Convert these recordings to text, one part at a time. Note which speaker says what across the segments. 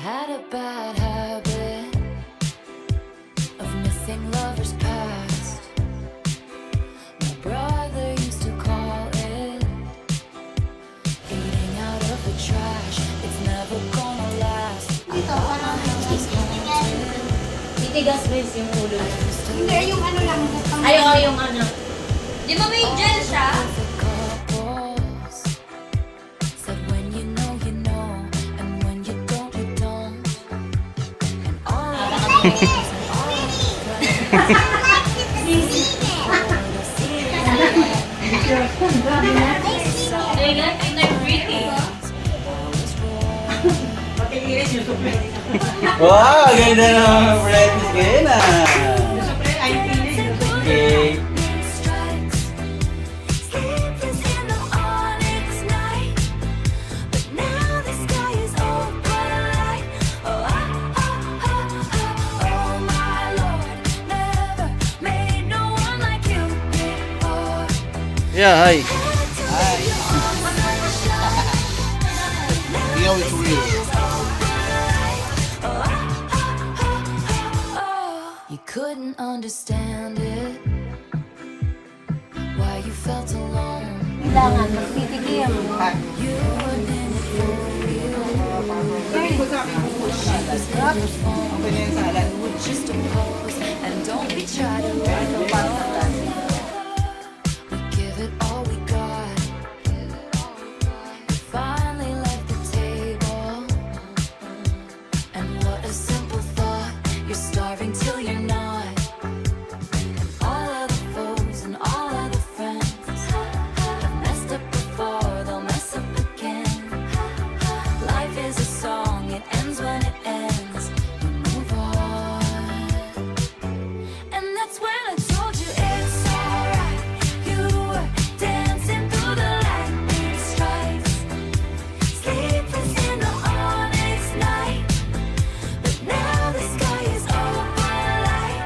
Speaker 1: had a bad habit of missing lovers past. My brother used to call it eating out of the trash. It's never gonna last.
Speaker 2: Ito, parang
Speaker 3: Titigas ba yung ulo?
Speaker 2: hindi, yung ano lang.
Speaker 3: Ay, oo, yung ano.
Speaker 4: Di ba may gel siya?
Speaker 1: Couples said when you know, and when you don't, you don't. And all of
Speaker 4: Ay, I'm pretty.
Speaker 5: Wow, ganda ng practice kayo na. Okay.
Speaker 1: Sleepless in the onyx night, but now the sky is open light. Oh, oh my Lord, never made no one like you before.
Speaker 5: Yeah, hi.
Speaker 1: Now it's real. You couldn't understand it, why you felt alone.
Speaker 3: Kailangan, magtitikim.
Speaker 1: You were in it for real. You would just oppose, and don't be trying to run away. We give it all we got. We finally left the table, and what a simple thought. You're starving till you're not. And all of the foes and all of the friends have messed up before, they'll mess up again. Life is a song, it ends when it ends. You move on. And that's when I told you it's alright. You were dancing through the lightning strikes, sleepless in the onyx night, but now the sky is open light.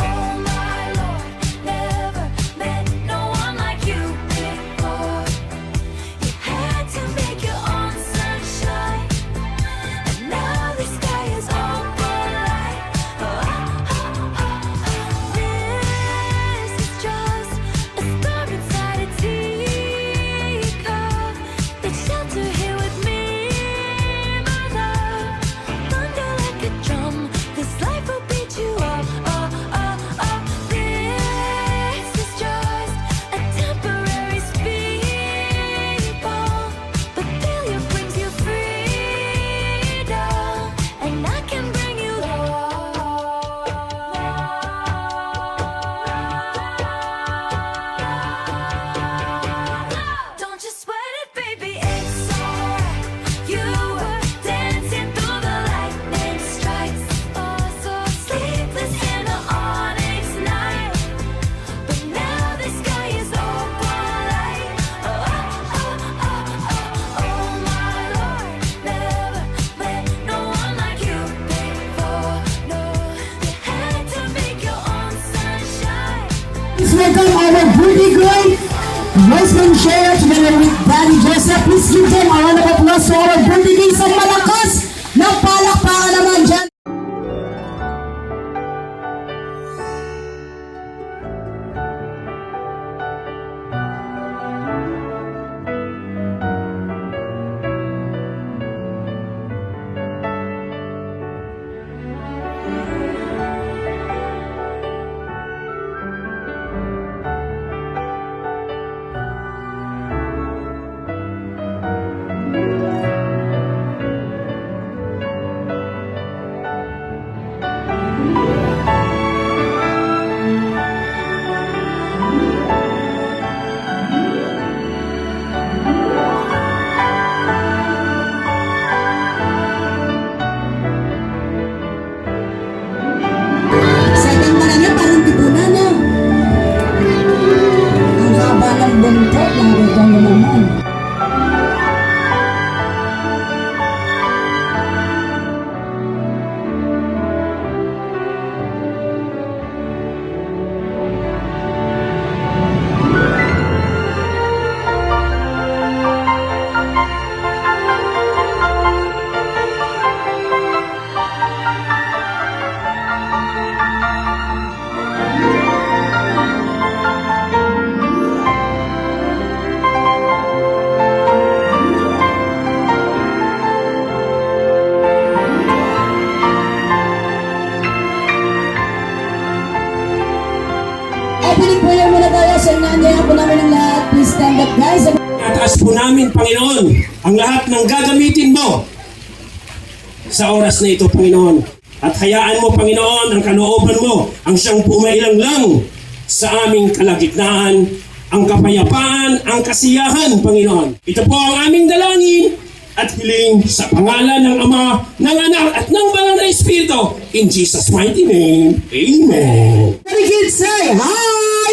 Speaker 1: Oh my Lord, never met no one like you before. You had to make your own sunshine, and now the sky is open light. This is just a star inside a teacup. It's shelter here with me, my love. Thunder like a drum, this life will beat you up. This is just a temporary speed bump, but failure brings you freedom, and I can bring you love. Don't you sweat it, baby, it's alright. You were dancing through the lightning strikes, oh so sleepless in the onyx night, but now the sky is open light. Oh my Lord, never met no one like you before. No, you had to make your own sunshine.
Speaker 6: Please welcome our beauty girl, husband Shea, together with Daddy Joseph. Please give them a round of applause for our beauty king. Sa malakas na palakpakan naman dyan. opening prayer muna tayo. So, nandiyan po namin ang lahat. Please stand up, guys.
Speaker 7: Taas po namin, Panginoon, ang lahat ng gagamitin mo sa oras na ito, Panginoon. At hayaan mo, Panginoon, ang kalooban mo, ang siyang pumailang lang sa aming kalagitnaan, ang kapayapaan, ang kasiyahan, Panginoon. Ito po ang aming dalangin at hiling sa pangalan ng Ama, ng Anak, at ng Banal na Espiritu. In Jesus' mighty name, Amen.
Speaker 6: Every kid say, hi!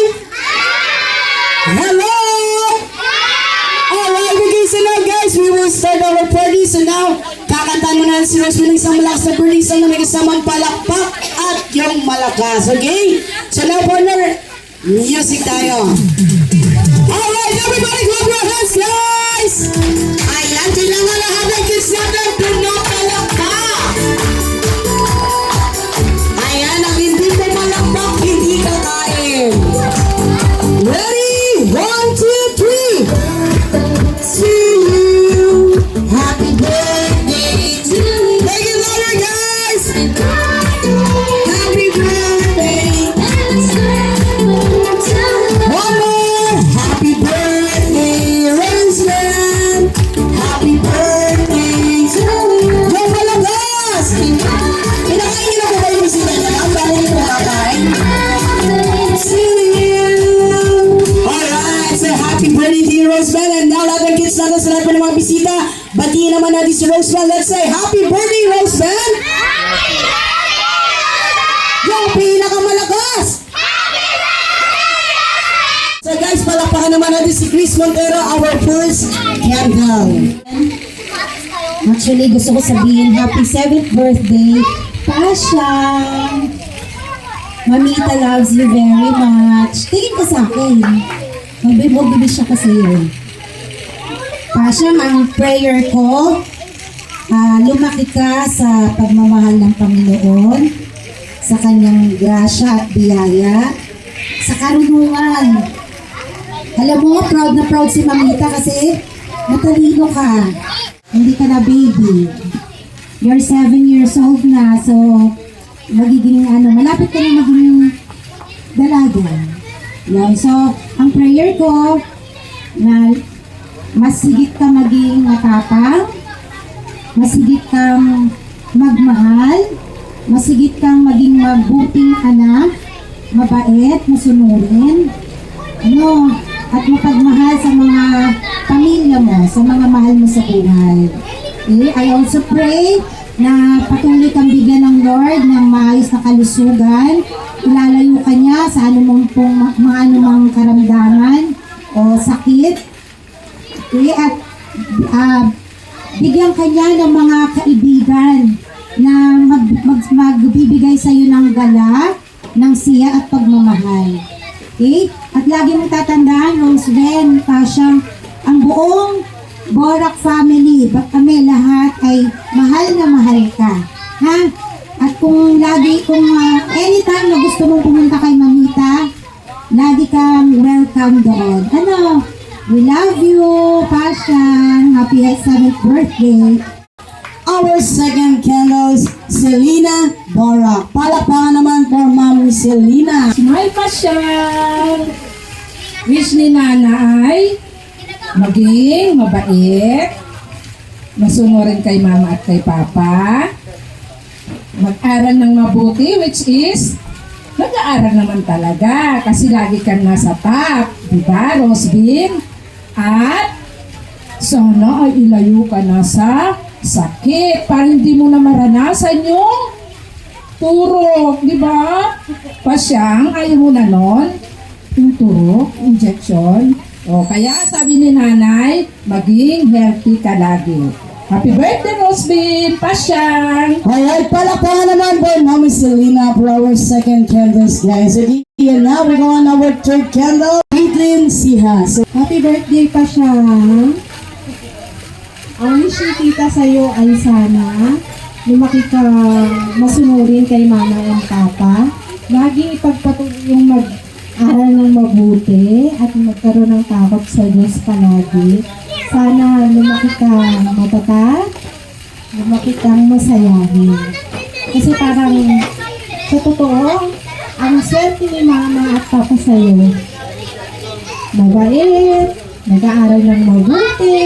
Speaker 6: Hello! Alright, okay, so now guys, we will start our party. So now, kakantahan mo na si Rose ng isang malakas na party, isang na may kasamang palakpak at yung malakas, okay? So now, partner, music tayo. Alright, everybody clap your hands, guys! Ayan, kailangan lahat ng kids natin pinapalakpak! Ayan, ang hindi mo malakpak, hindi kakain. Ready? 1, 2, 3. To you, happy birthday to you. Make it louder, guys. Happy birthday. One more. Happy birthday, Roseman. Happy birthday to you. Go Malakas! Kinakain niyo na po ba yung bisita niya? Ang dami niyo kumakain. To you. Alright, so happy birthday to you, Roseman. And now lahat ng kids natin sa lahat po ng mga bisita. Batiin naman natin si Roseman. Let's say, happy birthday, Roseman! Yung pinakamalakas! So guys, palakpakan naman natin si Chris Montero, our first candle.
Speaker 3: Actually, gusto ko sabihin, happy 7th birthday, Pasha! Mamita loves you very much. Tingin ka sa akin. Magbibig siya ka sa'yo. Pasha, ang prayer ko, lumaki ka sa pagmamahal ng Panginoon, sa kanyang grasya at biyaya, sa karunungan. Alam mo, proud na proud si Mamita kasi matalino ka. Hindi ka na baby. You're 7 years old na, so magiging malapit ka na maging dalaga. Yan. So, ang prayer ko na mas higit ka maging matapang, mas higit kang magmahal, mas higit kang maging mabuting anak, mabait, masunurin, at mapagmahal sa mga pamilya mo, sa mga mahal mo sa buhay. Okay? I also pray na patuloy kang bigyan ng Lord ng maayos na kalusugan, ilalayo ka niya sa anumang karamdaman o sakit. Okay? At bigyan ka niya ng mga kaibigan na magbibigay sa iyo ng gala, ng siya at pagmamahal. Okay? At lagi mong tatandaan, Roseven, Pasha, ang buong Borak family, kami lahat ay mahal na mahal ka. Ha? At kung anytime na gusto mong pumunta kay Mamita, lagi kang welcome doon. We love you, Pasha. Happy 7th birthday.
Speaker 6: Our second candles, Selena Borak. Palakpakan naman for Mami Selena.
Speaker 8: Smile pa siya. Wish ni nanay maging mabait, masunurin kay mama at kay papa, mag-aral ng mabuti, which is nag-aaral naman talaga kasi lagi kang nasa top, diba, Rosebin? At sana ay ilayo ka na sa sakit para hindi mo na maranasan yung turok, di ba? Pasyang, ayaw mo na nun, yung turok, injection. O, kaya sabi ni nanay, maging healthy ka lagi. Happy birthday, Rosebin! Pasyang!
Speaker 6: Alright, palakpakan naman for Mami Selena for our second candles, guys. Okay, and now we go on our third candle, Caitlin Siha. So,
Speaker 8: Happy birthday, Pasyang! Ang wish ni tita sa'yo ay sana lumaki ka masunurin kay mama at papa. Laging ipagpatuloy yung mag-aral ng mabuti at magkaroon ng takot sa Diyos palagi. Sana lumaki ka matatag, lumaki kang masayahin. Kasi parang sa totoo, ang swerte ni mama at papa sa'yo. Mabait, nag-aaral ng mabuti,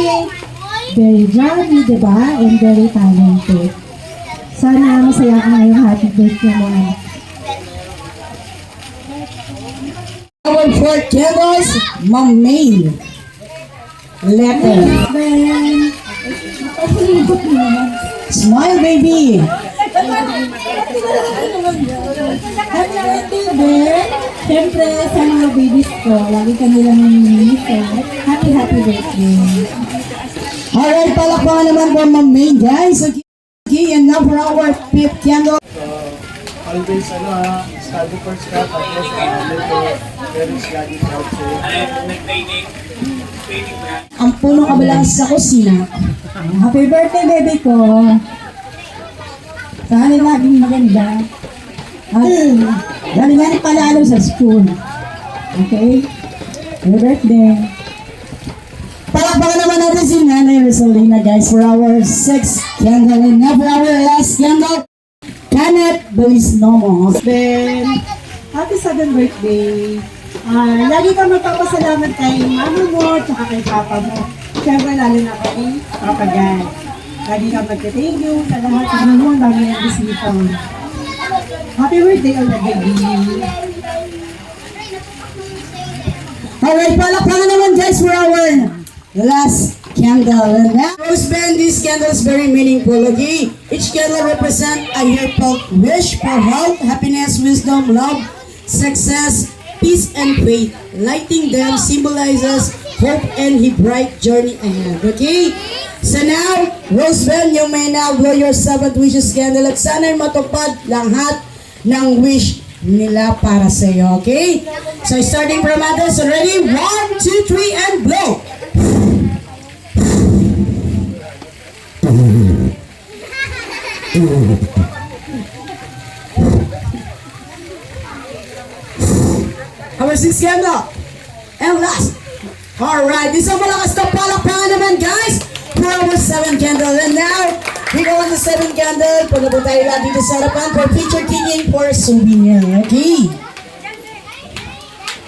Speaker 8: very jolly, diba? And very talented. Sana masaya ka ngayong happy birthday mo, anak.
Speaker 6: Our fourth candles, Ma'am May. Letter.
Speaker 8: Then,
Speaker 6: Smile, baby.
Speaker 8: happy birthday, Ben. Siyempre, sa mga babies ko, lagi ka nilang namimiss. Happy birthday.
Speaker 6: Alright, palakpakan naman po Ma'am May, guys. Okay, and now for our fifth candle.
Speaker 5: Always, study first ka, tapos, parents lagi proud sa'yo.
Speaker 6: Ang punong kabalang sa kusina.
Speaker 8: Happy birthday, baby ko. Sana laging maganda. At galing palalo sa school. Okay? Happy birthday.
Speaker 6: Palakpakan naman natin si Nanay Rosalina, guys, for our sixth candle. And now for our last candle, Kenneth Belisnomo.
Speaker 2: Ben, happy 7th birthday. Lagi ka magpapasalamat kay mama mo at kay papa mo. Siyempre lalo na kay Papa Guy. Lagi ka magka-thank you sa lahat ng mo ang dami ng bisita. Happy birthday on the baby.
Speaker 6: Alright, palakpakan naman, guys, for our last candle. And now, Rose Band, this candle is very meaningful, okay? Each candle represents a heartfelt wish for health, happiness, wisdom, love, success, peace, and faith. Lighting them symbolizes hope and a bright journey ahead, okay? So now, Rose Band, you may now blow your 7th wishes candle at sana'y matupad lahat ng wish nila para sa iyo, okay? So starting from others, so ready? 1, 2, 3, and blow! Our sixth candle. And last. Alright, this is malakas na palakpakan naman, guys, for our 7th candle. And now, we go on the 7th candle. Punta po tayo lahat dito sa harapan for picture taking for souvenir. Okay?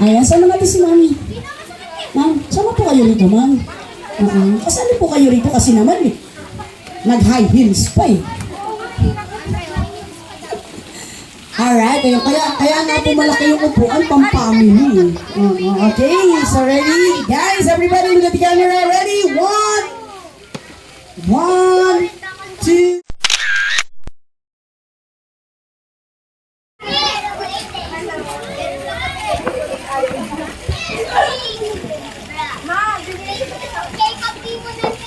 Speaker 6: Ayan, saan naman si Mami? Ma'am, sama po kayo rito, ma'am? Kasali po kayo rito kasi naman nag-high heels pa eh. Alright, kaya nga po malaki yung upuan pang-family. Okay, so ready? Guys, everybody look at the camera. Ready? 1, 2.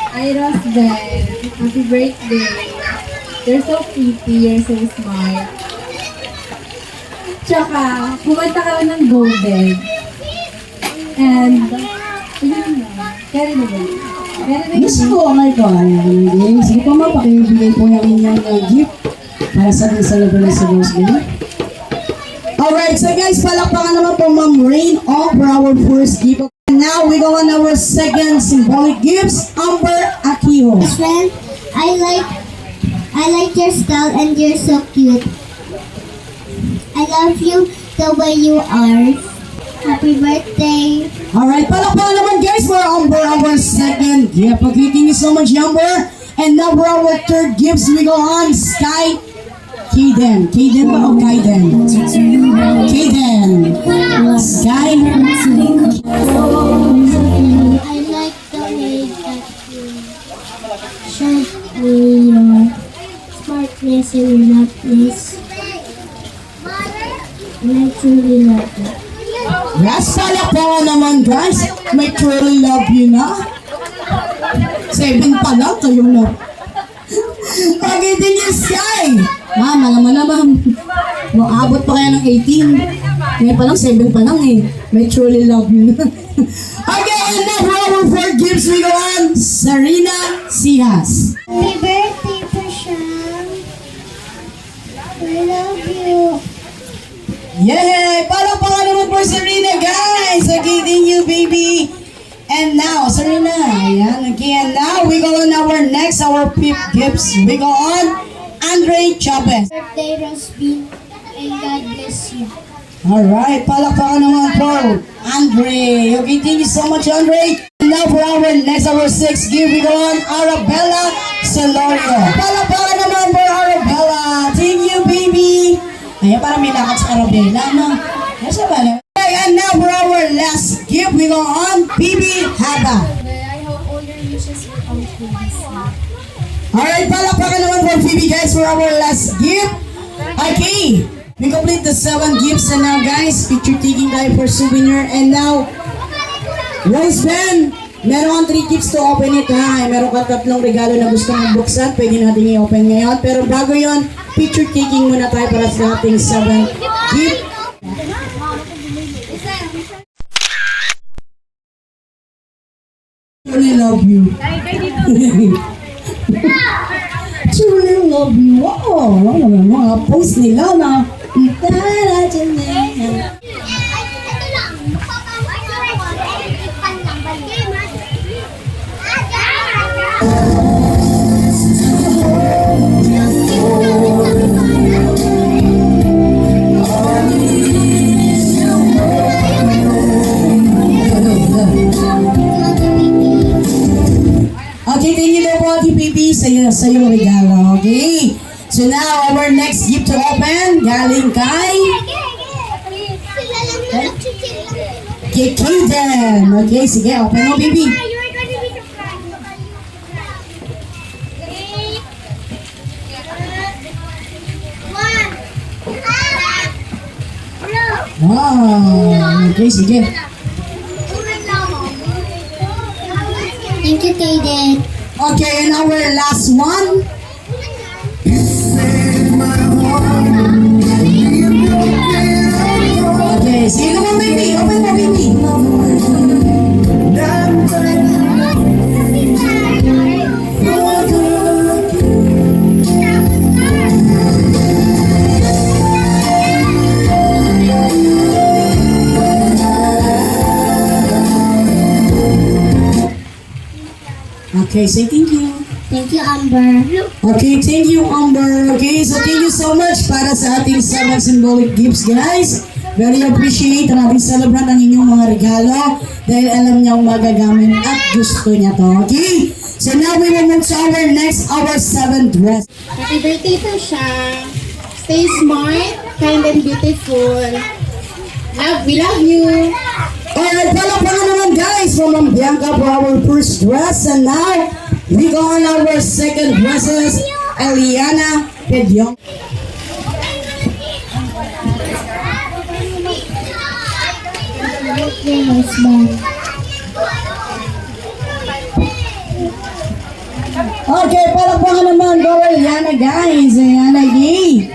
Speaker 8: Hi, Rosbel. Happy birthday. You're so pretty. You're so smart. Tsaka, kumanta ka ng golden. And, yun na. Carry na ba?
Speaker 6: Gusto ko ang ito. Sige po ma, pakibigay po yung inyong gift para sa celebration sa Rose Day. Alright, so guys, palakpakan naman po Ma'am Rain all for our first gift. And now, we go on our second symbolic gifts, Amber Akiho.
Speaker 9: Friend, I like your style and you're so cute. I love you the way you are. Happy birthday.
Speaker 6: Alright, palakpakan naman guys for Amber, our second gift. Okay, thank you so much, Amber. And now for our third gifts, we go on Sky Kaden. Kaden ba o Kaiden? Kaden. Sky.
Speaker 9: I like the way that you show me your smartness and your loveness. And I truly love you.
Speaker 6: Last palakpakan naman guys. May truly love you na. 7 pa lang kayo na. Okay, thank you, Sky. Ma'am, alam mo na ma'am. Maabot pa kaya ng 18. Ngayon pa lang, 7 pa lang eh. May truly love you na. Okay, and now for our 4 gifts, we go on. Sarina Sihas.
Speaker 9: Happy birthday, Prasham. I love you.
Speaker 6: Yay! Palakpakan naman for Serena, guys! Okay, thank you, baby! And now, Serena, ayan, okay, and now, we go on our next, our 5th gifts. We go on, Andre Chavez.
Speaker 9: Birthday, Rosbin, and God bless you.
Speaker 6: Alright, palakpakan naman po, Andre. Okay, thank you so much, Andre. And now for our next, our 6th gift, we go on Arabella Celorio. Palakpakan naman po, Arabella. Thank you, baby. Ayan, parang may lakad sa Arabella, no? Nasa ba na? Okay, and now for our last gift, we go on Bibi Haba.
Speaker 9: I hope all your wishes will come true this year.
Speaker 6: Alright, palakpakan naman for Phoebe, guys, for our last gift. Okay, we complete the 7 gifts, and now, guys, picture taking tayo for souvenir. And now, Rose Ben, meron kang 3 gifts to open it, ha. Meron kang 3 regalo na gusto mong buksan. Pwede natin i-open ngayon. Pero bago yon, picture taking muna tayo para sa ating 7 gift. Truly love you. Truly love you. Wow, mga post nila na. Okay, thank you daw po, Ate Pipi, sa iyong regalo. Okay? So now, our next gift to open, galing kay Kaden. Okay, sige, open mo, Pipi. Wow, okay, sige.
Speaker 9: Thank you, Kaden.
Speaker 6: Okay, and our last one. Okay, sige naman, baby. Open mo, baby. Okay, say thank you.
Speaker 9: Thank you, Amber.
Speaker 6: Okay, thank you, Amber. Okay, so thank you so much para sa ating 7 symbolic gifts, guys. Very appreciate na ating celebrant ang inyong mga regalo dahil alam niyang magagamit at gusto niya to. Okay? So now we will move to our next, our 7th dress.
Speaker 3: Happy birthday po siya. Stay smart, kind and beautiful. We love you.
Speaker 6: Alright, palakpakan naman, guys, from Ma'am Bianca for our first dress. And now, we go on our second dresses, Eliana Pedyong.
Speaker 9: Your husband.
Speaker 6: Okay, palakpakan naman, go Eliana, guys. Eliana, yay!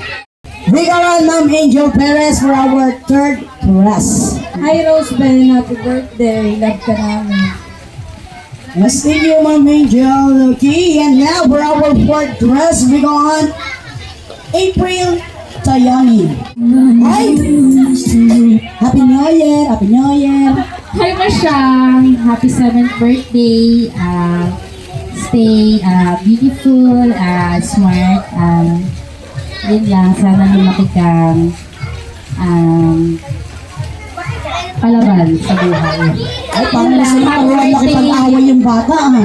Speaker 6: We go on Ma'am Angel Perez for our third dress.
Speaker 8: Hi Rose Ben, happy birthday. Love ka namin.
Speaker 6: Yes, thank you, Ma'am Angel. Okay, and now for our fourth dress, we go on April Tayani. Hi! Happy New Year! Happy New Year!
Speaker 8: Hi Masyang, happy 7th birthday. Stay beautiful, smart. Yun lang, sana lumaki kang palaban sa buhay.
Speaker 6: Ay, parang nasa nakipag-away yung bata, ha?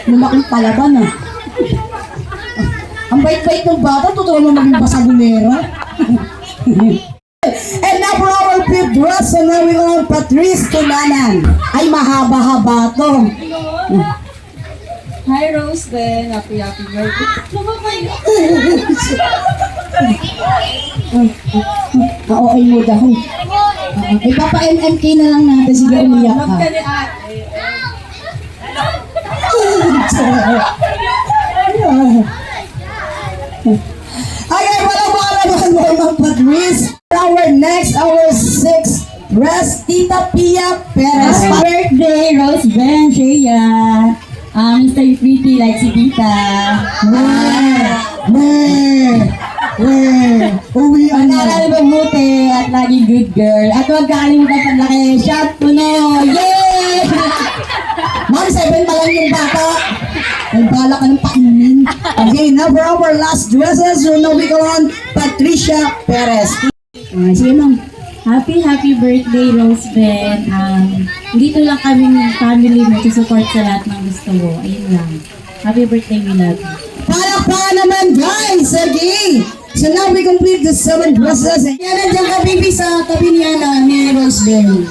Speaker 6: Lumaking palaban, ha? Ang bait-bait ng bata, totoo na maging basagulera. And now for our fifth dress, and now we go on Patrice Tulanan. Ay, mahaba-haba to.
Speaker 8: Hi Rose Ben, happy birthday.
Speaker 6: Okay mo daw. Ipapa-MMK na lang natin, sige umiyak ka. Okay, wala ba ka naman mo, Ma'am Patrice? Our next, our sixth dress, Tita Pia Perez.
Speaker 3: Happy birthday, Rose Ben, Shea. Mr. Pretty like si Tita.
Speaker 6: Uwi na.
Speaker 3: Pag-aaral mabuti at laging good girl. At huwag kakalimutan paglaki. Shot puno! Yay!
Speaker 6: Ma'am, 7 pa lang yung bata. Nagbala ka ng painin. Okay, now for our last dresses, so now we go on Patricia Perez. Sige, ma'am.
Speaker 3: Happy birthday, Rose Ben. Dito lang kaming family mo to support sa lahat ng gusto mo. Ayun lang. Happy birthday, we love you.
Speaker 6: Palakpakan naman guys! Okay! So now we complete the 7 dresses. Yan, nandiyan ka baby sa tabi niya ni Rosebell.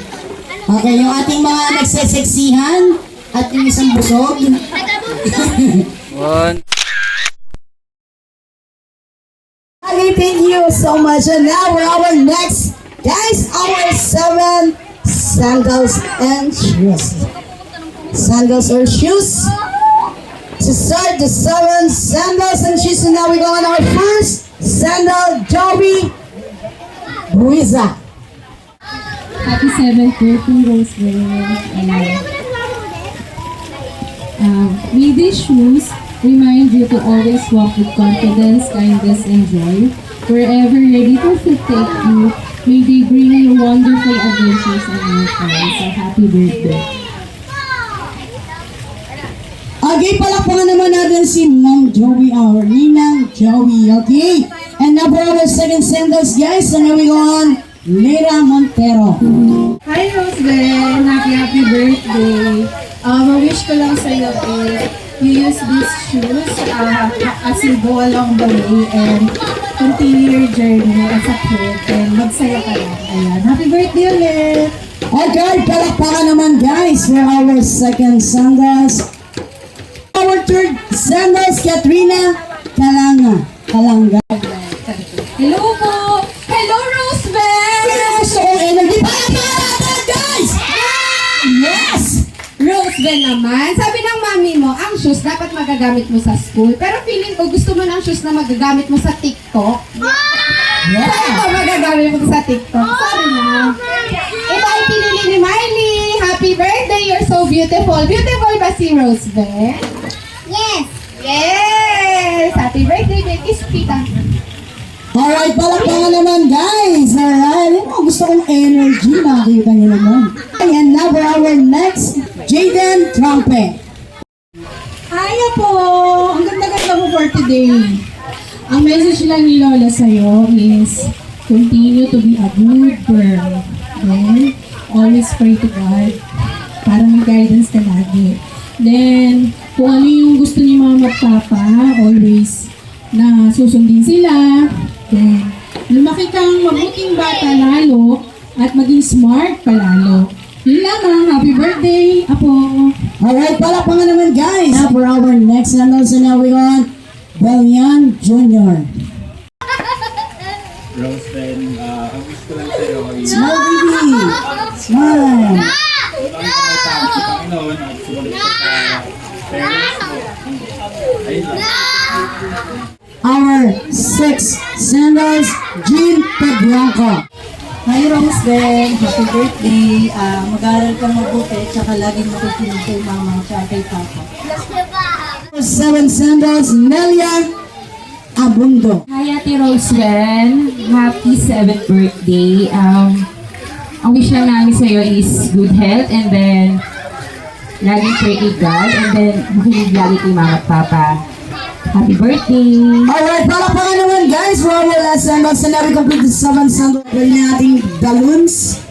Speaker 6: Okay, yung ating mga nagseseksihan at yung isang busog. Okay, thank you so much. And now we're our next, guys, our 7 sandals and shoes. Sandals or shoes. To start the 7 sandals and shoes, and now we go on our first sandal, Joey Ruiza.
Speaker 3: Happy 7th birthday, Rose Ben. May these shoes remind you to always walk with confidence, kindness, and joy. Wherever your little feet take you, may they bring you wonderful adventures and more fun. So happy birthday.
Speaker 6: Okay, palakpakan naman natin si Ma'am Joey, our Ninang Joey, okay? And now for our second sandals, guys, and now we go on, Lira Montero.
Speaker 2: Hi, Rose Ben! Happy birthday! Ma-wish ko lang sa'yo is you use these shoes as you go along the way and continue your journey as a kid and magsaya ka lang. Ayan. Happy birthday ulit!
Speaker 6: Okay, palakpakan naman, guys, for our second sandals. Our third sandals, Katrina Kalanga.
Speaker 8: Hello po! Hello, Rose Ben!
Speaker 6: So, energy, palakpakan natin, guys! Yes!
Speaker 8: Rose Ben naman, sabi ng mami mo, ang shoes dapat magagamit mo sa school. Pero feeling ko gusto mo ng shoes na magagamit mo sa TikTok. Sabi ko magagamit mo sa TikTok. Sorry na. Ito ay pinili ni Miley. Happy birthday, you're so beautiful. Beautiful ba si Rose Ben?
Speaker 9: Yes!
Speaker 8: Yes! Happy birthday, baby. Kita.
Speaker 6: Alright, palakpakan naman, guys! Alright, gusto kong energy, nakakita niyo naman. And now for our next, Jaden Trumpe.
Speaker 8: Hiya po! Ang ganda-ganda mo for today. Ang message lang ni Lola sa'yo is continue to be a good girl. Then, always pray to God para may guidance ka lagi. Then, kung ano yung gusto ni mama at papa, always na susundin sila. Then, lumaki kang mabuting bata lalo at maging smart pa lalo. Yun lang, happy birthday, Apo!
Speaker 6: Alright, palakpakan naman, guys! Now for our next sandals, and now we on Belian Jr.
Speaker 5: Rose Ben, ang wish ko lang sa'yo is
Speaker 6: Smile, baby! Smile!
Speaker 5: walang tao sa Panginoon at sumunod ka sa parents mo. Ayun lang.
Speaker 6: Our sixth sandals, Jean Pedranco.
Speaker 2: Hi, Rose Ben! Happy birthday! Mag-aaral ka mabuti, tsaka laging makikinig kay mama at kay papa.
Speaker 6: Our 7 sandals, Nelia Abundo.
Speaker 10: Hi, Ate Rosewell. Happy 7th birthday. Ang wish lang namin sa'yo is good health and then laging pray kay God and then makinig lagi kay Mama at Papa. Happy birthday!
Speaker 6: Alright, palakpakan naman, guys, for our last sandals, and now we complete the 7 sandals. Pwede na ating balloons.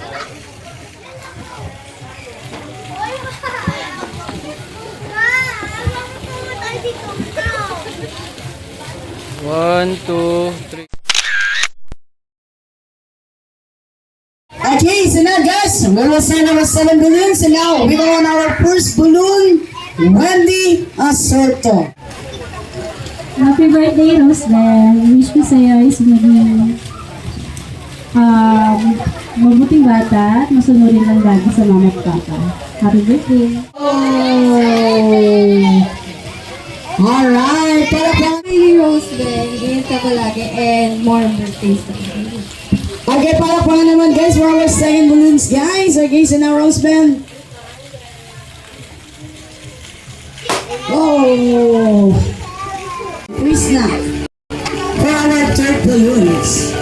Speaker 6: Okay, so now, guys, we will send our 7 balloons, and now we go on our first balloon, Wendy Asorto.
Speaker 3: Happy birthday, Rose Ben. Wish ko sa'yo is maging mabuting bata at masunurin lang lagi sa mama at papa. Happy birthday!
Speaker 6: Oh! Alright, palakpakan.
Speaker 3: Happy Rose Ben. Ingat ka palagi and more birthdays to you.
Speaker 6: Okay, palakpakan naman, guys, for our second balloons, guys. Okay, so now, Rose Ben. Oh! Please na. For our third balloons.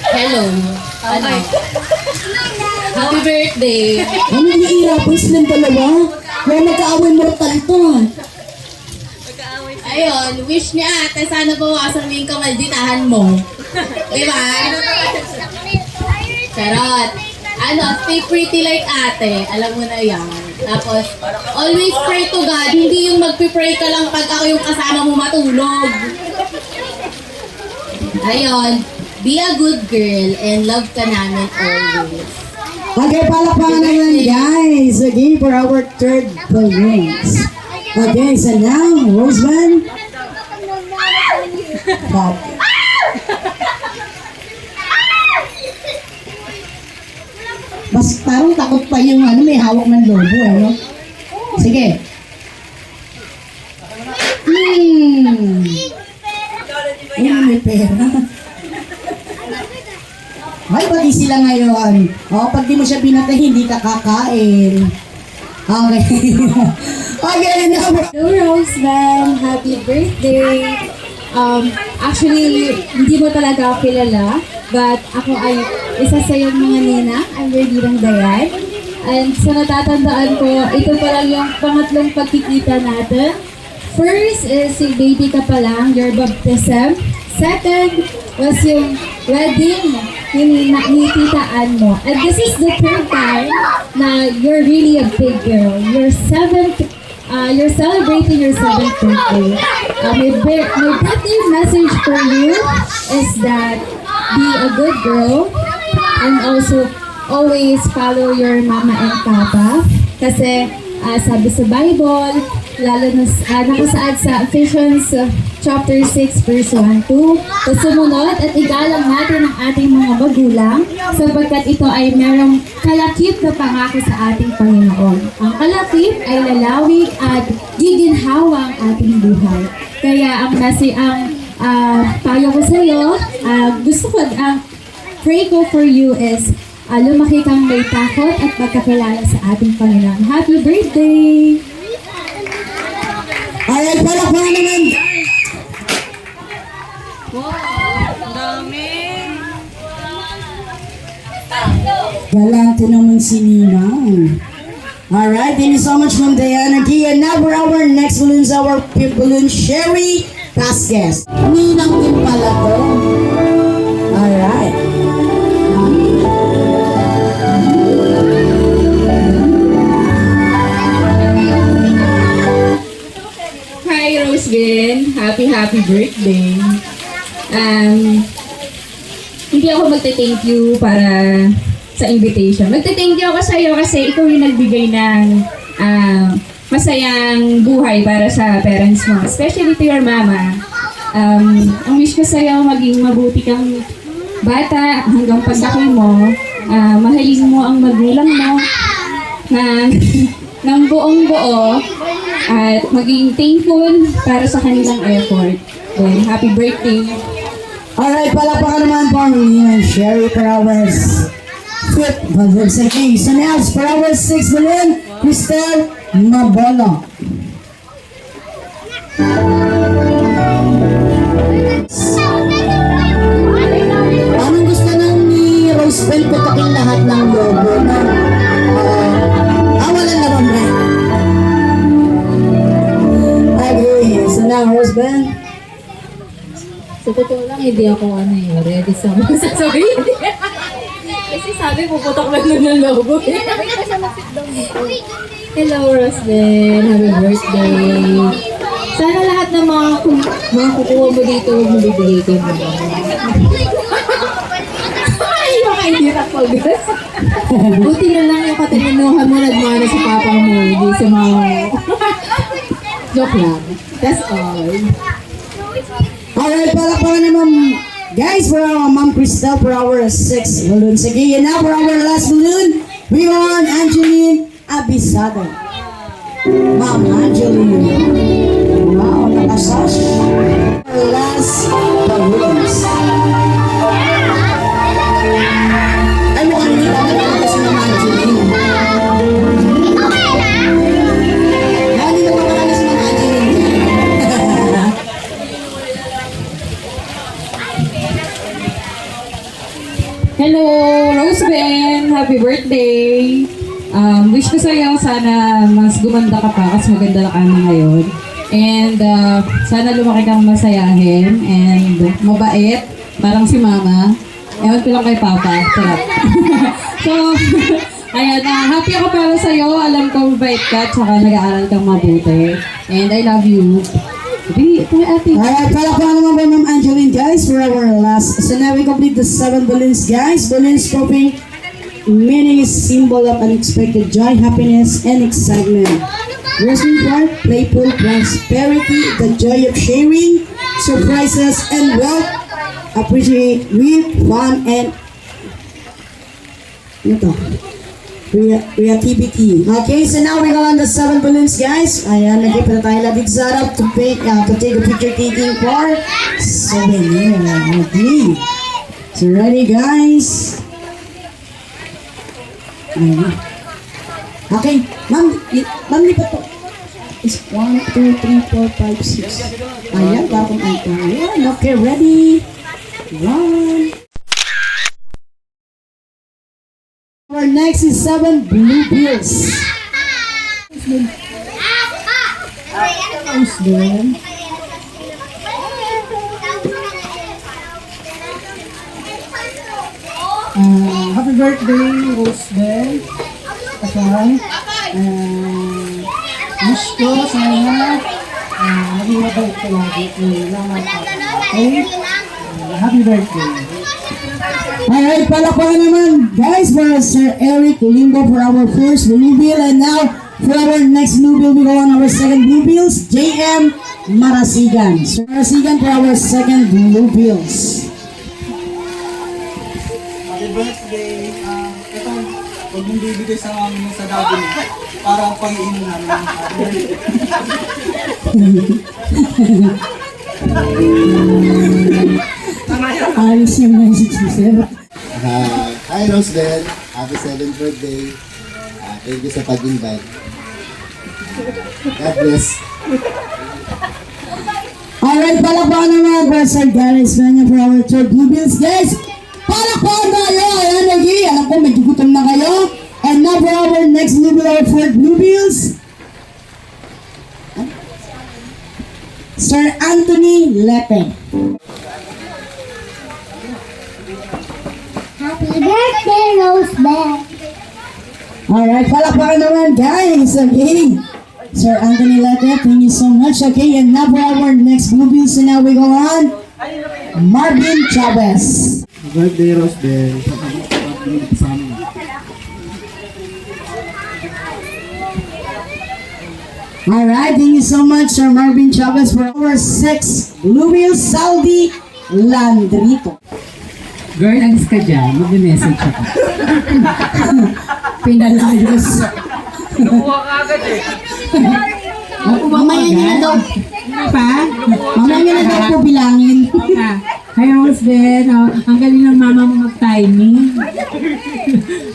Speaker 10: Hello! Happy birthday!
Speaker 6: Ano nahihirapan silang dalawa? Kaya magkaaway mortal to.
Speaker 10: Ayun, wish ni ate, sana bawasan mo yung kamalditahan mo.
Speaker 11: Diba? Charot. Ano, stay pretty like ate. Alam mo na yan. Tapos, always pray to God. Hindi yung magpipray ka lang pag ako yung kasama mo matulog. Ayun. Be a good girl and love ka namin always.
Speaker 6: Okay, palakpakan naman guys. Okay, for our third balloons. Okay, so now, Roseman. Bob. Mas parang takot pa yung may hawak ng lobo, ano? Sige. May pera. Ay, pati sila ngayon. Pag di mo siya binatay, hindi ka kakain. Okay. Okay, now.
Speaker 3: Hello, Roseman. Happy birthday. Actually, hindi mo talaga ako kilala, but ako ay isa sa iyong mga ninang. I'm Regina Dayan. And sa natatandaan ko, ito pa lang yung pangatlong pagkikita natin. First is yung baby ka pa lang, your baptism. Second was yung wedding ni Tita Ann mo. And this is the third time na you're really a big girl. You're celebrating your 7th birthday. My birthday message for you is that be a good girl and also always follow your mama and papa. Kasi sabi sa Bible, lalo na nakasaad sa Ephesians chapter 6 verse 1-2, sumunod at igalang natin ang ating mga magulang sapagkat ito ay merong kalakip na pangako sa ating Panginoon. Ang kalakip ay lalawig at giginhawa ang ating buhay. Kaya ang payo ko sa iyo, gusto ko, pray ko for you is lumaki kang may takot at pagkakilala sa ating Panginoon. Happy birthday!
Speaker 6: Alright, palakpakan naman. Galante naman si Ninang. Alright, thank you so much Ma'am Diana G. And now for our next balloons, our balloon Sherry Vasquez. Ninang din pala to. Alright.
Speaker 10: Hi, Rosevin. Happy birthday. Hindi ako magte-thank you para sa invitation. Magte-thank you ako sa iyo kasi ikaw yung nagbigay ng masayang buhay para sa parents mo. Especially to your mama. Ang wish ko sa iyo, maging mabuti kang bata hanggang paglaki mo. Mahalin mo ang magulang mo ng buong buo at maging thankful para sa kanilang effort. Then, happy birthday.
Speaker 6: Alright, palakpakan naman po ang Sherry for our 5th balloon. Okay, so now for our 6th balloon, Cristel Mabolo. Anong gusto nang ni Rosebel putakin lahat ng logo na wala naman ba? Okay, so now Rosebel.
Speaker 10: Sa totoo lang, hindi ako ready sa mga sasabihin. Kasi sabi, puputok lang ng logo. Hello, Rosden. Happy birthday. Sana lahat ng mga kukuha mo dito, huwag mo bibigay ko mo. Ay, baka hindi na pag-gas. Buti na lang yung katalinuhan mo nagmana sa papa mo, hindi sa mga... Joke lang. That's all.
Speaker 6: Alright, palakpakan naman guys for our Ma'am Cristel for our 6th balloon. Sige, and now for our last balloon, we want Angeline Abisado. Ma'am Angeline. Wow, nakasash. Our last balloons. Ay, mukhang hindi pa naman si Ma'am Angeline. Hindi na pa si Ma'am Angeline.
Speaker 10: Hello, Roseben! Happy birthday! Wish ko sa'yo, sana mas gumanda ka pa kasi maganda ka na ngayon. And sana lumaki kang masayahin and mabait
Speaker 3: Parang si Mama. Ewan ko lang kay Papa. Charot. So, ayan, happy ako para sa'yo. Alam ko mabait ka, tsaka nag-aaral kang mabuti. And I love you. Ate.
Speaker 6: Alright, palakpakan naman by Ma'am Angeline, guys, for our last. So now we complete the 7 balloons, guys. Balloons popping, meaning is symbol of unexpected joy, happiness, and excitement. Wrestling part, playful prosperity, the joy of sharing, surprises, and wealth. Appreciate with fun and creativity. Okay, so now we go on the 7 balloons, guys. Ayan, nagay pa na tayo labig sarap to take a picture taking for souvenir. Okay. So ready, guys? Ayan. Okay, ma'am, lipat po. Is 1, 2, 3, 4, 5, 6. Ayan, bakong ito. Ayan, okay, ready? 1. Our next is 7 blue bills.
Speaker 2: Happy birthday, Rosebel. Kasal. Wish ko sana maging mabait ka lagi. Okay? Happy birthday.
Speaker 6: Alright, palakpakan naman, guys, for Sir Eric Limbo for our first blue bill. And now, for our next blue bill, we go on our second blue bills, JM Marasigan. So, Marasigan for our second blue bills.
Speaker 5: Happy birthday. Ito, huwag mong bibigay sa amin sa daddy mo. Para pag-iinom namin.
Speaker 6: Ayos yung message ni Sir.
Speaker 12: Hi Rosebel, happy 7th birthday. Thank you sa pag-invite. God bless.
Speaker 6: Alright, palakpakan naman for Sir Gary Espanya for our third blue bills, guys. Palakpakan tayo! Ayan, lagi. Alam ko, medyo gutom na kayo. And now for our next blue bill, our fourth blue bills. Sir Anthony Lepe.
Speaker 9: Happy birthday, Rosebel.
Speaker 6: Alright, palakpakan naman, guys. Okay. Sir Anthony Lepe, thank you so much. Okay, and now for our next blue bills, and now we go on. Marvin Chavez.
Speaker 5: Birthday, Rosebel. Sa amin.
Speaker 6: Alright, thank you so much, Sir Marvin Chavez, for our sixth blue bills, Saldi Landrito.
Speaker 3: Girl, alis ka dyan. Mag-message ako. Pinalayos.
Speaker 6: Mamaya niya na daw.
Speaker 3: Pa?
Speaker 6: Mamaya niya na daw po bilangin.
Speaker 3: Hi, Rosebel. Ang galing ng mama mo mag-timing.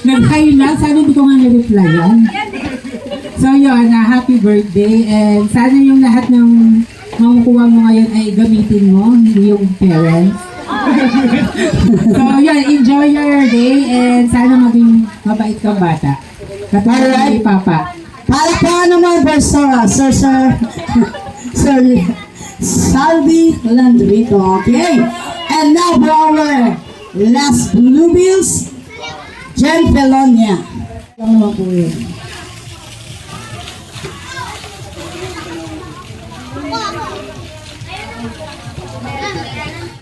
Speaker 3: Nag-hi lang. Sana hindi ko nga na-replyan. So yun, happy birthday. And sana yung lahat ng makukuha mo ngayon ay gamitin mo, hindi yung parents. So yun, enjoy your day and sana maging mabait kang bata. Katulad ni Papa.
Speaker 6: Palakpakan naman for Sir Saldi Landrito. Okay. And now for our last blue bills, Jen Pelonia. Ano naman po yun?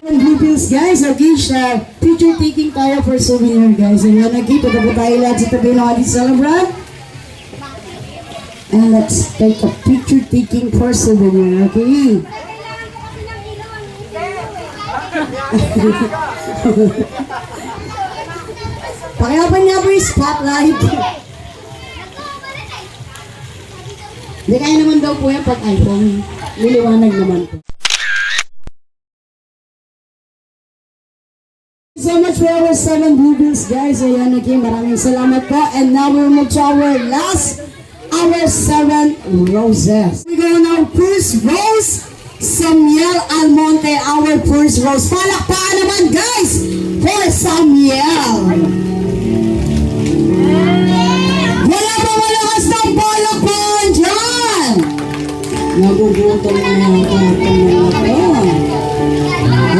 Speaker 6: Blue bills, guys. Okay, siya. Picture taking tayo for souvenir, guys. Ayan, okay. Pagkabot tayo lahat sa tabi ng ating celebrant. And let's take a picture taking for souvenir, okay? Pakiapan niya po yung spotlight. Hindi kaya naman daw po yan pag iPhone. Niliwanag naman po. So much for our 7 blue bills, guys. Ayan, again, maraming salamat po. And now we'll move to our last, our 7 roses. We go on our first rose, Samuel Almonte, our first rose. Palakpakan naman, guys, for Samuel. Wala pa malakas ng palakpakan dyan. Nagugutom na yung palakpakan na ito.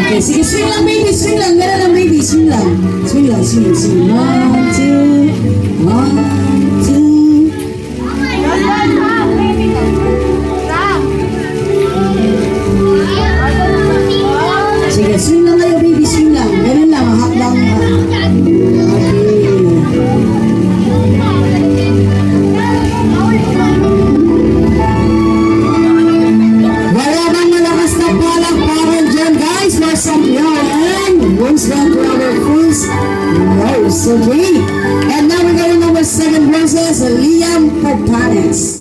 Speaker 6: Okay, sige, swing lang, baby, swing sing 1, 2, 1, 2. Sige, swing lang kayo, baby, swing lang. Ganun lang, hak lang. Wala bang malakas na palakpakan dyan, guys? For some and once that to our first rose, okay? And now we're going over 7 roses, Liam Papanes.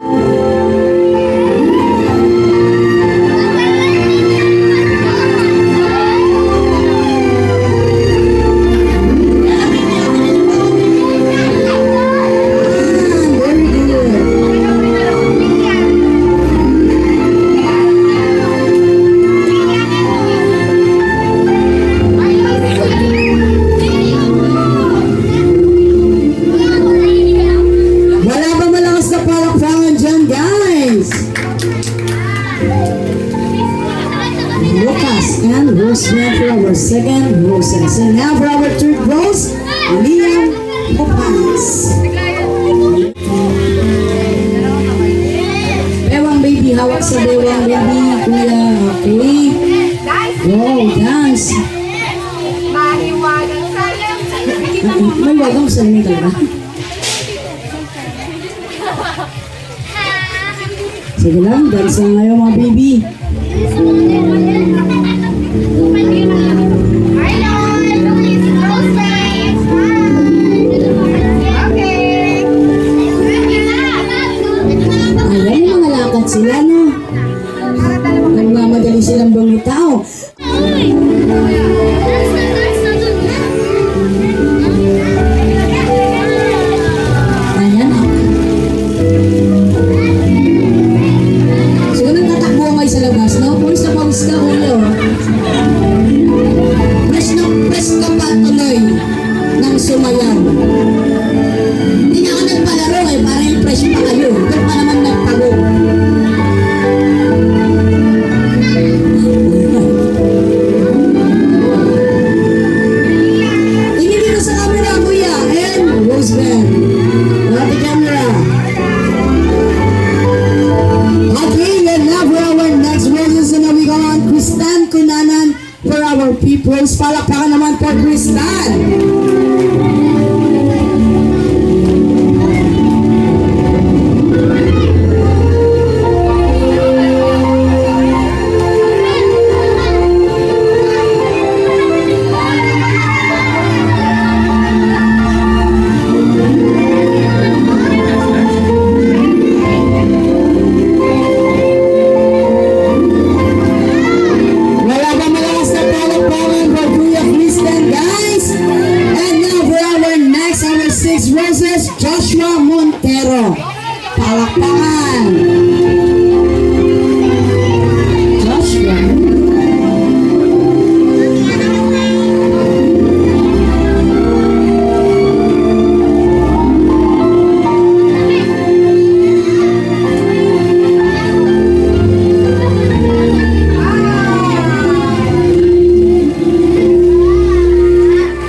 Speaker 6: Wala ba malakas na palakpakan dyan, guys? Lucas and Rose for our second roses. And now for our third rose, Liam Papanes. Bewang baby, hawak sa bewang baby, kuya. Okay. Wow, dance. May wagang salmi ka ba? Sige lang, dance lang ngayon mga baby. Ayan, yung mga lakad sila, no? Nagmamadali silang bumitaw. Ayan, siguro nang tatakbo kayo sa labas, no? Pawis ka, ulo. Press ka pa tuloy ng sumayaw. Hindi na ako nagpalaro eh, para yung fresh pa kayo. Ito pa naman nagpago. Inibig sa camera, kuya. And Rose Band. Wala the camera. Okay, and now for our next roses, and we go on Kristan Kunanan for our peoples. Palakpakan naman for Kristan. Wala ba malakas na palakpakan for Kuya Kristan, guys? And now for our next, our 6 roses, Joshua Montero. Palakpakan. Joshua.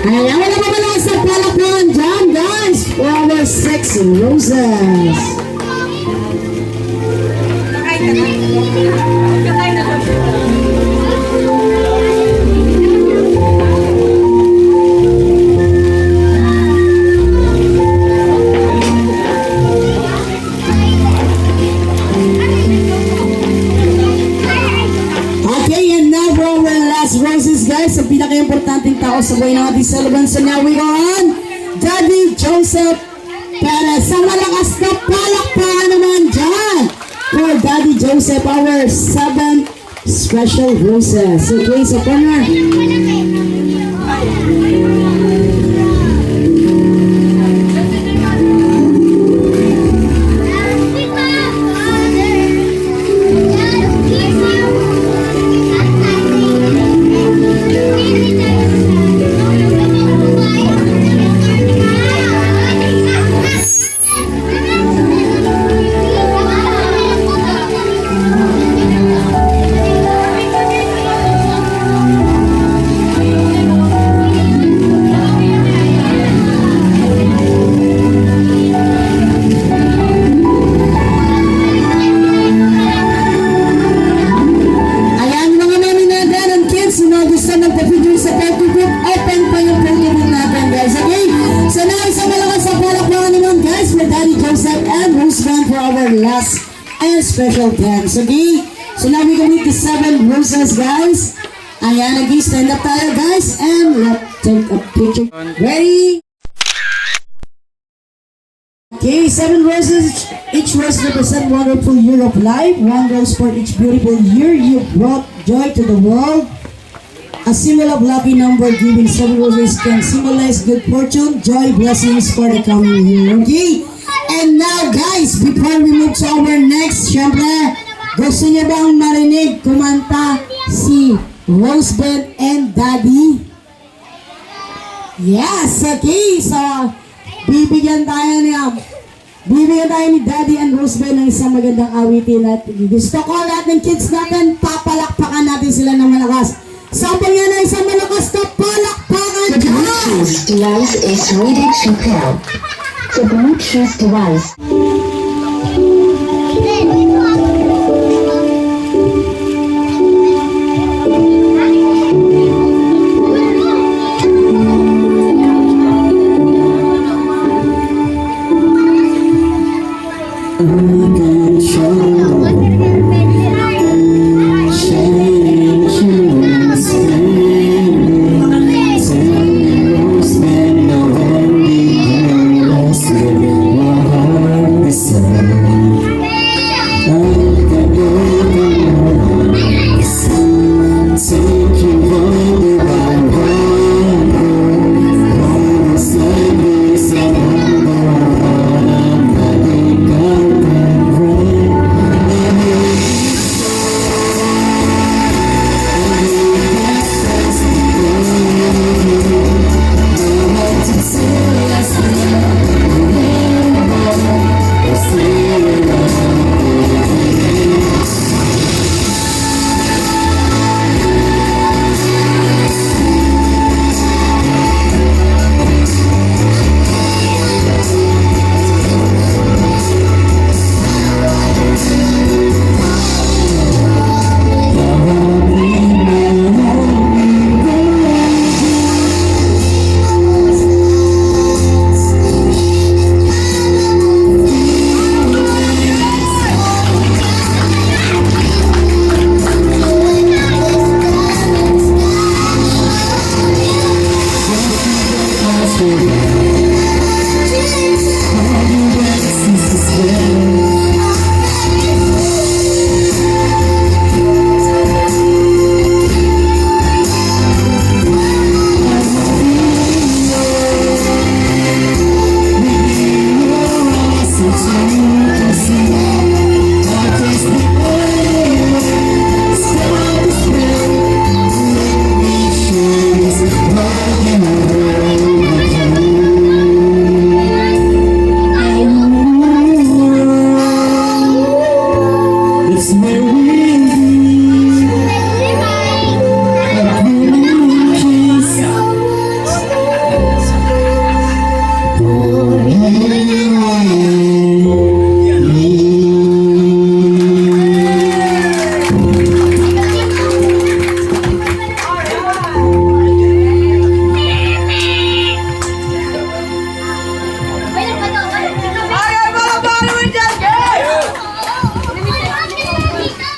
Speaker 6: Ayan, wala ba malakas na palakpakan dyan, guys? For our 6 roses. Okay, and now for our last roses, guys. Ang pinaka-importanting tao sa buhay natin sa laban. So now we go on. Daddy Joseph Perez. Ang malakas na palakpakan naman dyan for Daddy Joseph, our 7 special roses. Okay, so corner. last and special dance, okay? So now we gonna meet the 7 roses, guys. Ayan, again, stand up tayo, guys, and let's take a picture. Ready? Okay, 7 roses, each rose represent wonderful year of life. 1 rose for each beautiful year you brought joy to the world. A symbol of lucky number given 7 roses can symbolize good fortune, joy, blessings for the coming year. Okay? And now guys, before we move to our next, syempre, gusto niyo bang marinig kumanta si Rosebud and Daddy? Yes, okay. So, bibigyan tayo ni Daddy and Rosebud ng isang magandang awitin at gusto ko lahat ng kids natin, papalakpakan natin sila ng malakas. Sabi nga na isang malakas na palakpakan dyan!
Speaker 13: Bluetooth device is ready to pair. The Bluetooth device.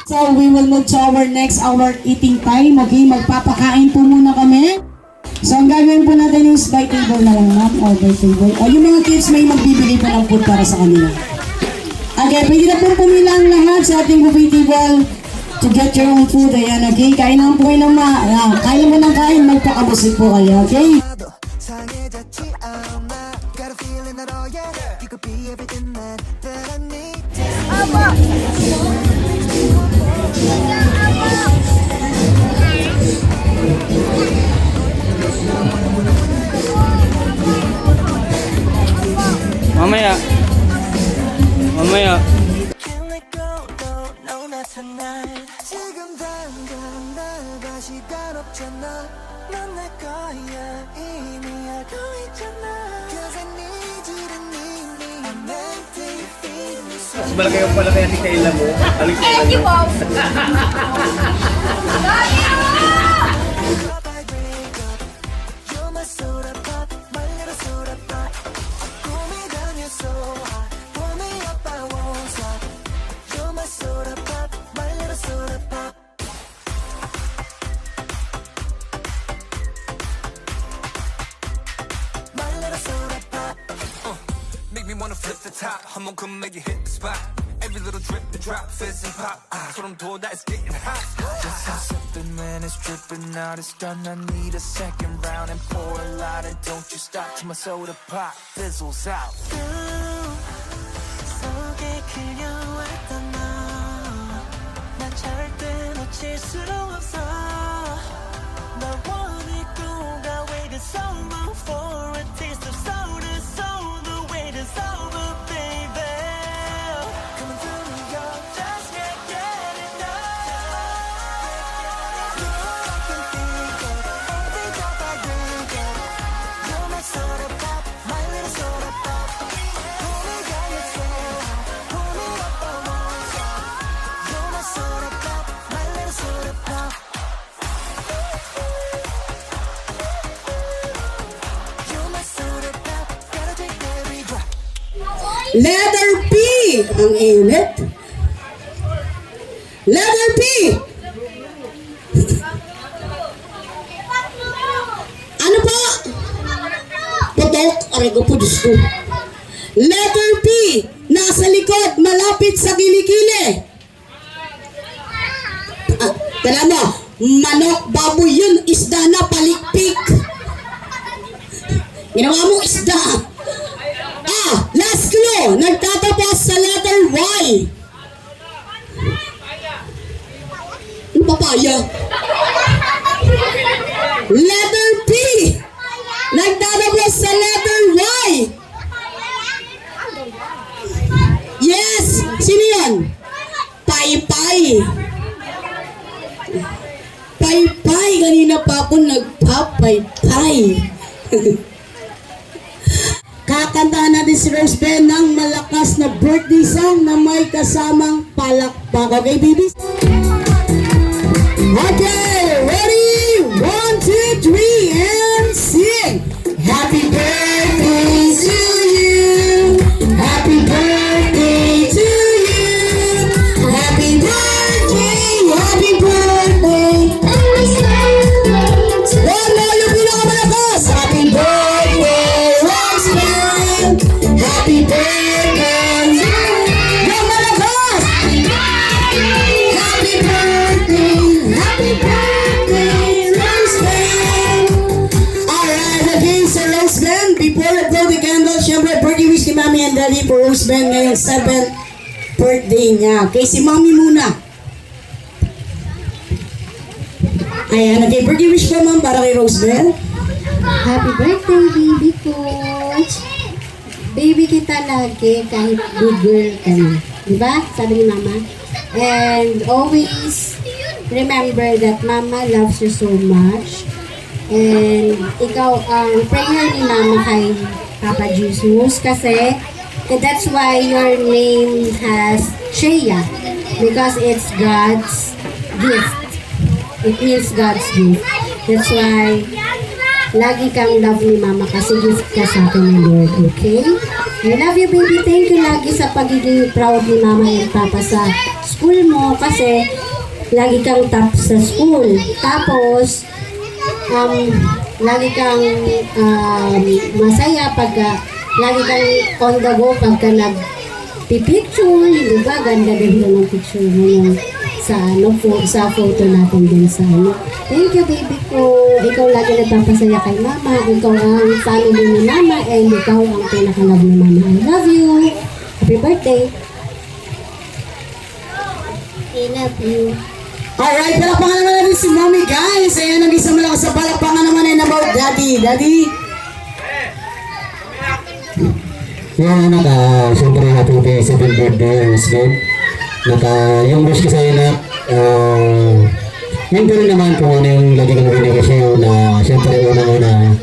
Speaker 6: So we will move to our next hour eating time. Okay, magpapakain po muna kami. So ang gagawin po natin is by table na lang, ma'am, or by table. O yung mga kids may magbibigay po ng food para sa kanila. Okay, pwede na po pumila ang lahat sa ating buffet table to get your own food. Ayan, okay? Kain naman po kayo ng kain mo ng kain, magpakabusig po kayo, okay?
Speaker 14: Mamaya.
Speaker 5: Malaki yung pala kaya si Kayla mo.
Speaker 4: Thank you, Bob!
Speaker 14: wanna flip the top. I'ma come make you hit the spot. Every little drip and drop, fizz and pop. So I'm told that it's getting hot. Just how something when it's dripping out, it's done. I need a second round and pour a lot. And don't you stop till my soda pop fizzles out. 속에 그려왔던 너, 난 절대 놓칠 수 없어. 널 원했고 I waited so long for a taste of soda, so the wait is over, baby. Coming through New York, just can't get enough. I can think of every drop I drink of. You're my soda pop, my little soda pop. Pull me down your soul, pull me up on one side. You're my soda pop, my little soda pop. You're my soda pop, gotta take every drop.
Speaker 6: Letter P. Ang init. Letter P. Ano po? Putok. Aray ko po, Diyos ko. Letter P. Nasa likod, malapit sa kilikili. Tala mo, manok, baboy yun, isda na palikpik. Ginawa mo isda. Last clue, nagtatapos sa letter Y. Ano papaya? Letter P, nagtatapos sa letter Y. Yes, sino yun? Paypay. Paypay, kanina pa ako nagpapaypay. Kakantahan natin si Rose Ben ng malakas na birthday song na may kasamang palakpak. Okay, babies? Okay, ready? 1, 2, 3, and sing! Happy birthday to you! Happy birthday to you! Happy birthday! Happy birthday! One more, yung pinakamalakas! Happy birthday! Happy birthday! Yung malakas! Happy birthday! Happy birthday, Roseman! Alright, again sa Roseman, before I blow the candle, syempre birthday wish kay Mami and Daddy for Roseman ngayong 7th birthday niya. Okay, si Mami muna. Ayan, okay, birthday wish ko ma'am para kay Roseman.
Speaker 3: Happy birthday, baby coach! Baby kita lagi kahit good girl ka na. Diba? Sabi ni Mama. And always remember that Mama loves you so much. And ikaw ang prayer ni Mama kay Papa Jesus kasi that's why your name has Shea. Because it's God's gift. It means God's gift. That's why lagi kang love ni Mama kasi gift ka sa akin ni Lord, okay? I love you, baby. Thank you lagi sa pagiging proud ni Mama and Papa sa school mo kasi lagi kang top sa school. Tapos, lagi kang masaya pagka lagi kang on the go pagka nag-picture. Diba? Ganda-ganda ng picture mo yung sa photo natin din sa Thank you, baby ko. Ikaw lagi nagpapasaya kay Mama. Ikaw ang family ni Mama and ikaw ang pinaka-love ni Mama. I love you. Happy birthday. I love you.
Speaker 6: Alright, palakpakan naman natin si Mommy, guys. Ayan, ang isang malakas sa palakpakan naman ay about Daddy. Daddy?
Speaker 15: Yung anak, siyempre happy 7th birthday, Husband. Yung wish ko sa'yo na, yun ko rin naman kung ano yung lagi kong binigay sa'yo na siyempre unang-una,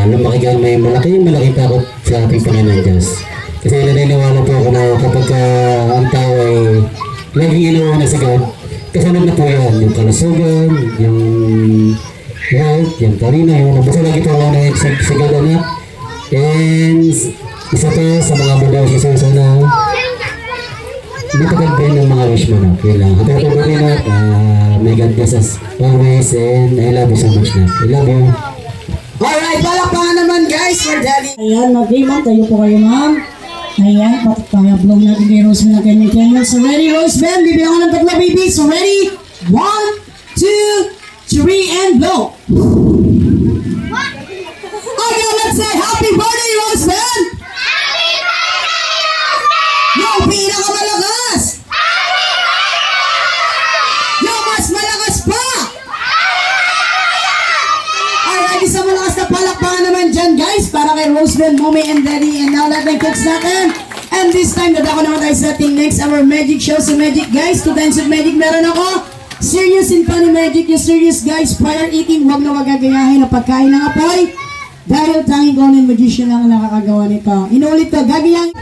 Speaker 15: lumaki ka may malaking takot sa ating Panginoon Diyos. Kasi naniniwala po ako na kapag ang tao ay laging inuuna sa God, kasunod na po yan, yung kalusugan, yung health, yung karina, yung basta lagi po ako na sa God anak. And isa pa sa mga mudaw si Susan na matagal din ng mga wish mo na. Kailangan. Happy birthday na. May God bless us always and I love you so much na. I love you.
Speaker 6: Alright, palakpakan naman guys for Daddy. Ayan, mag-ma'am. Tayo po kayo, ma'am. Ayan, pag-blow natin kay Roseman ang kanyang candle. So ready, Roseman? Bibilang ko ng tatlo, baby. So ready? 1, 2, 3, and blow. Okay, let's say happy birthday, Roseman! Happy birthday, Roseman! Yung pinakamalakas! Yung mas malakas pa! Alright, isang malakas na palakpakan naman dyan, guys, para kay Roseman, Mommy, and Daddy. And now, lahat ng cooks natin. And this time, dadako naman tayo sa ating next our magic show. So magic, guys, 2 times of magic meron ako. Serious and funny magic. Yung serious, guys, prior eating, huwag na magagayahin na pagkain ng apoy. Dahil tanging Conan Magician lang ang nakakagawa nito. Inulit to, gagayahin.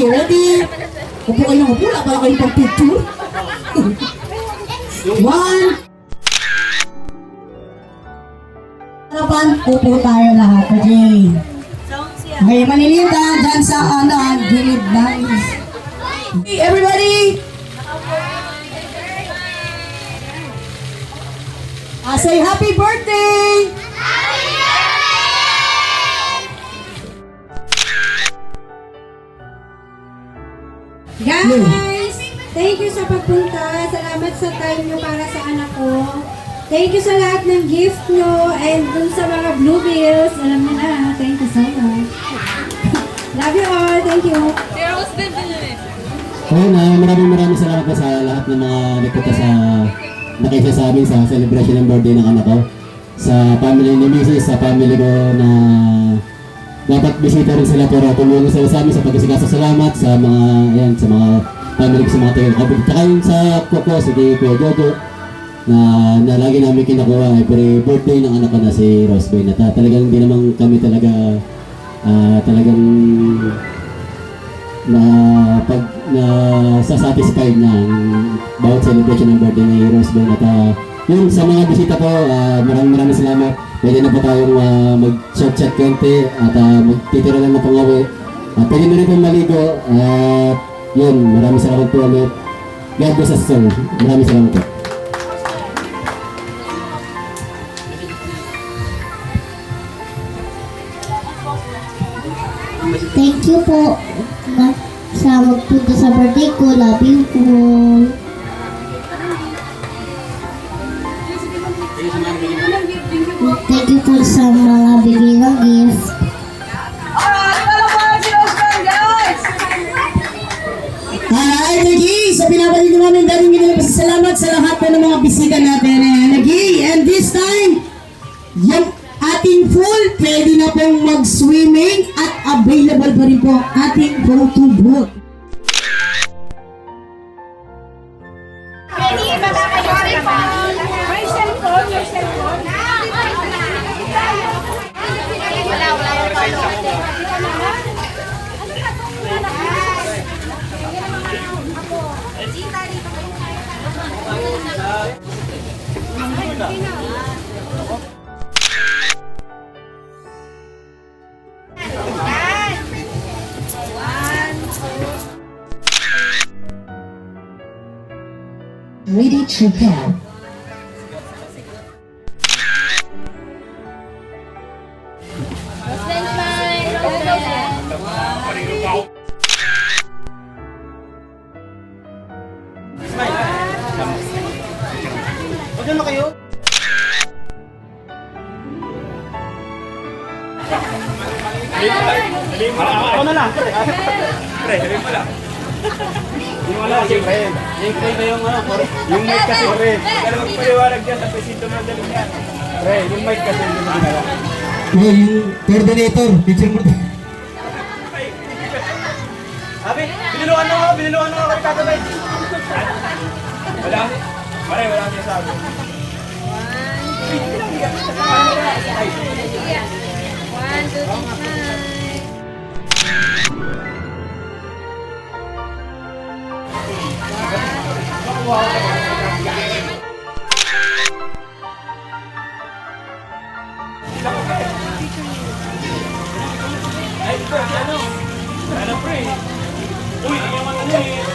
Speaker 6: Ready? Upo kayo ng upo, wala pala kayong pang-picture. One. Harapan, upo tayo lahat. Okay. Okay, manilita dyan sa gilid ng... Okay, everybody! Say happy birthday!
Speaker 3: Guys, thank you sa pagpunta. Salamat sa time nyo para sa anak ko. Thank you sa lahat ng gift nyo and dun sa mga blue bills. Alam mo na, thank you so much. Love you all. Thank you.
Speaker 15: Ayun na, maraming salamat po sa lahat ng mga nagpunta sa nakisa sa amin sa celebration ng birthday ng anak ko. Sa family ni Mrs., sa family ko na dapat bisita rin sila pero tumulong sila sa amin sa pagkasigasa. Salamat sa mga, yan, sa mga family ko, sa mga tayo-kapit. Tsaka yung sa Coco, si Kuya Jojo, na lagi namin kinakuha every birthday ng anak ko na si Rosebay. Na talagang hindi naman kami talaga talagang satisfied na bawat celebration ng birthday ni Rosebay. At yun, sa mga bisita ko, maraming salamat. Pwede na po tayong mag-chat konti at magtitira lang ng pangawi. Pwede na rin pong maligo. Yun, maraming salamat po ulit. God bless us, sir. Maraming salamat po.
Speaker 9: Thank you po sa magpunta sa birthday ko. Love you po. Thank you po sa mga bigay ng gift.
Speaker 6: Nagi, so pinabalik namin daling ginawang pasasalamat sa lahat po ng mga bisita natin. Nagi, and this time, yung ating pool, pwede na pong mag-swimming at available pa rin po ang ating photo booth.
Speaker 13: ready to go.
Speaker 5: Huwag na kayo. Ako na lang. Pre, sabihin mo lang. Yung wala kasi pre. Yung pre na yung yung mic kasi pre. Kaya magpaliwanag dyan sa presinto ng daling yan. Pre, yung mic kasi hindi mo ginala.
Speaker 15: Yung coordinator, picture mo.
Speaker 5: Abi, biniluan na ako kay Tata Bay. Wala. Pare, wala siya sabi. Ay, ito, ano? Ano, pre? Uy, hindi naman ano eh.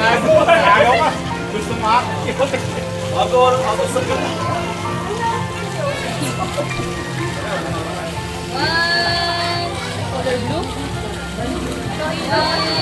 Speaker 5: Nagawa ka. Gusto mo ako. Ako gusto ka.
Speaker 4: One. Color blue. One.